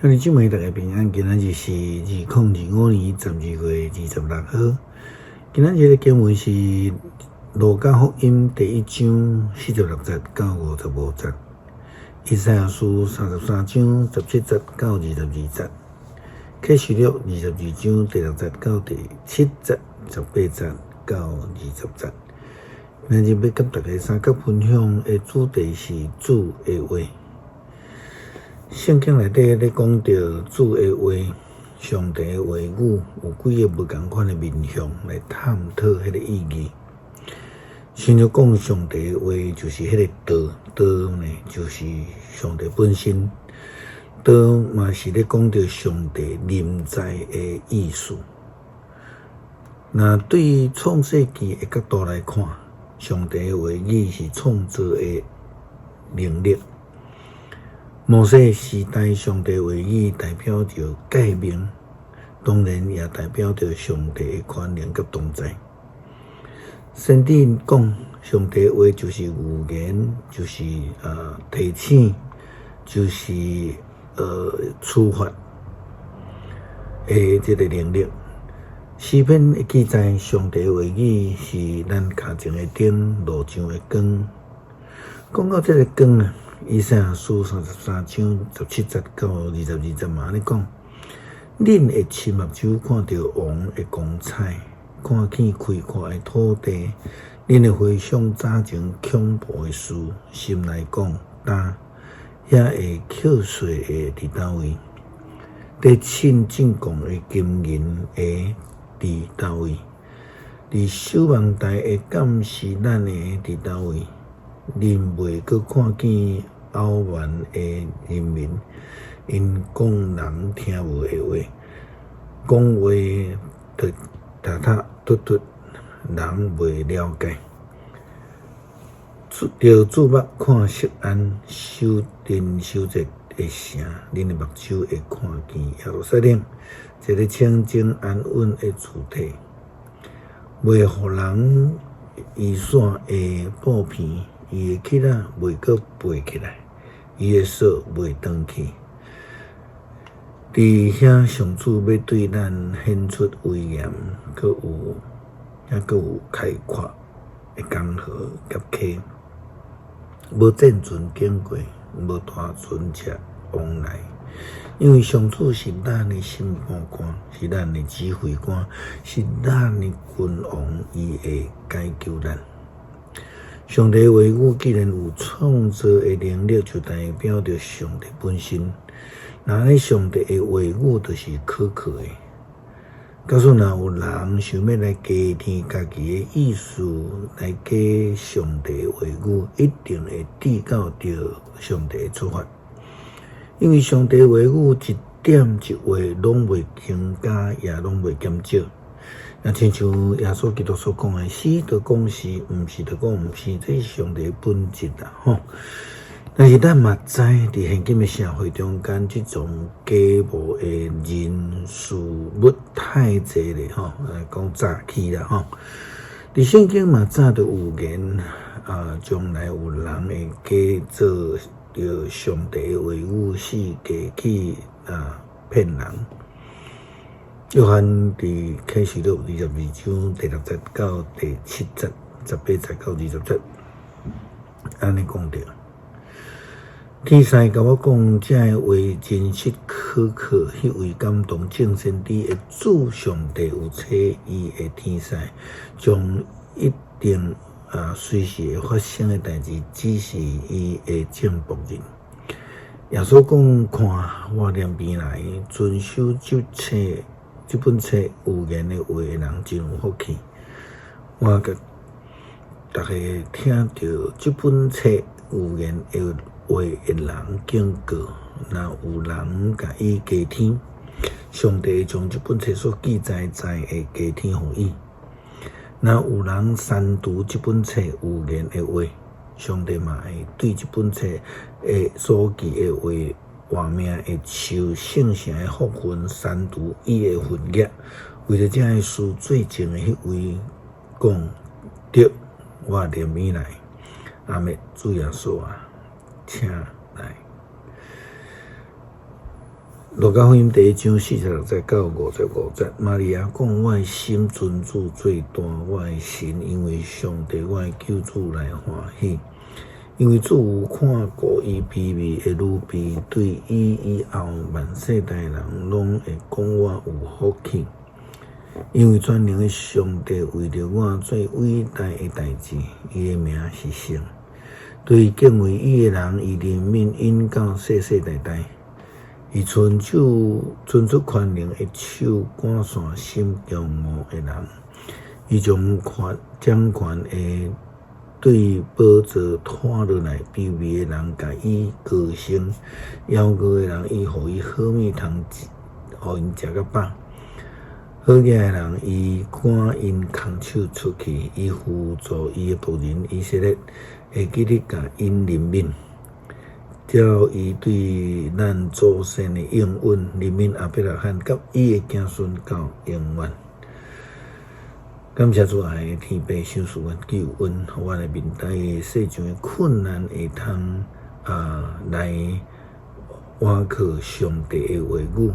兄弟姊妹，大家平安。今仔日是2025年12月26号。今仔日的经文是《路加福音》第1章46节到55节，《以赛亚书》33章17节到22节，《启示录》22章第6节到第7节、18节到20节。今日要跟大家三角分享的主题是主的话。圣经内底咧讲到主的话，上帝的话语有几个不同款的面向来探讨迄个意义。先就讲上帝的话就是迄个道，道呢就是上帝本身，道嘛是咧讲到上帝临在的意思。那对于创世纪的角度来看，上帝的话语是创造的能力。摩西时代上帝话语代表着诫命，当然也代表着上帝的权能甲同在。圣经讲上帝的话就是预言，就是提醒，就是处罚的这个能力。诗篇的记载，上帝的话语是咱脚前的灯，路上的光。讲到这个光啊，以赛亚书33章17节到22节嘛，安尼讲，恁的亲目睭看到王的光彩，看见开阔的土地，恁会回想早前恐怖的事，心内讲，也会扣碎的伫倒位？伫亲正讲的金银的伫倒位？伫守望台的监视咱的伫倒位？恁袂阁看见傲慢的人民，因讲人听无的话，讲话突突，人袂了解。着注目看色安，修真修直的城，恁的目睭会看见耶路撒冷，一个清净安稳的主体，袂互人移线的布片。伊的膝仔袂阁背起来，伊的手袂转去。伫遐上主要对咱显出威严，阁有开阔的江河甲溪，无战船经过，无大船车往来。因为上主是咱的审判官，是咱的指挥官，是咱的君王，伊会解救咱。上帝的话语既然有创造的能力，就代表着上帝本身。那上帝的话语就是可靠的。假使若有人想要来加添家己的意思，来加上帝的话语，一定会抵到着上帝的处罚。因为上帝的话语一点一画拢袂增加，也拢袂减少。那亲像耶稣基督所讲的，是就讲是，毋是就讲毋是，这是上帝的本质啦，吼。但是咱嘛知，伫现今的社会中间，这种假冒的人事物太济咧，吼，讲早起啦，吼。伫圣经嘛早就有言，将来有人会假做着上帝的话语，是假去骗人。约翰伫启示录22章第6节到第7节、18节到20节，安尼讲着。天使甲我讲，这个话真实可靠，迄位感动众先知的主上帝有差伊的天使，将一定随时会发生的代志指示伊的正仆人。耶稣讲，看我念边来，遵守这本册有言的话的人真有福气。我甲大家听到这本册有言的话的人警告，若有人甲伊加添，上帝将这本册所记载会加添互伊。若有人删除这本册有言的话，上帝嘛会对这本册的所记的话活命会受圣城的福分删除伊的分业，为了这个事最前的迄位讲着，我念以来，阿妹主耶稣啊，请来。路加福音第1章46节到55节，玛利亚讲：我的心尊主最大，我的神因为上帝我的救主来欢喜，因为主有看顾伊卑微的女婢，对伊以后万世代人拢会讲我有福气。因为全能的上帝为着我做伟大的代志，伊的名是圣。对敬畏伊的人，伊怜悯因到世世代代。伊伸出宽容的手，赶散心骄傲的人。伊将掌权的对宝座拖落来，卑微的人甲伊高升，夭糕的人伊互伊好物通，互因食个饱。好嘢的人，伊赶因空手出去，伊辅助伊的仆人以色列，会记得甲因怜悯，照伊对咱祖先的应允，怜悯亚伯拉罕甲伊的子孙到永远。感谢主爱的天父赏赐阮救恩，互阮的面对世上的困难会通来倚靠上帝的话语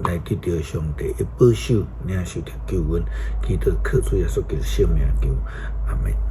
来得到上帝的保守，领受着救恩，祈祷靠主耶稣基督圣名求，阿门。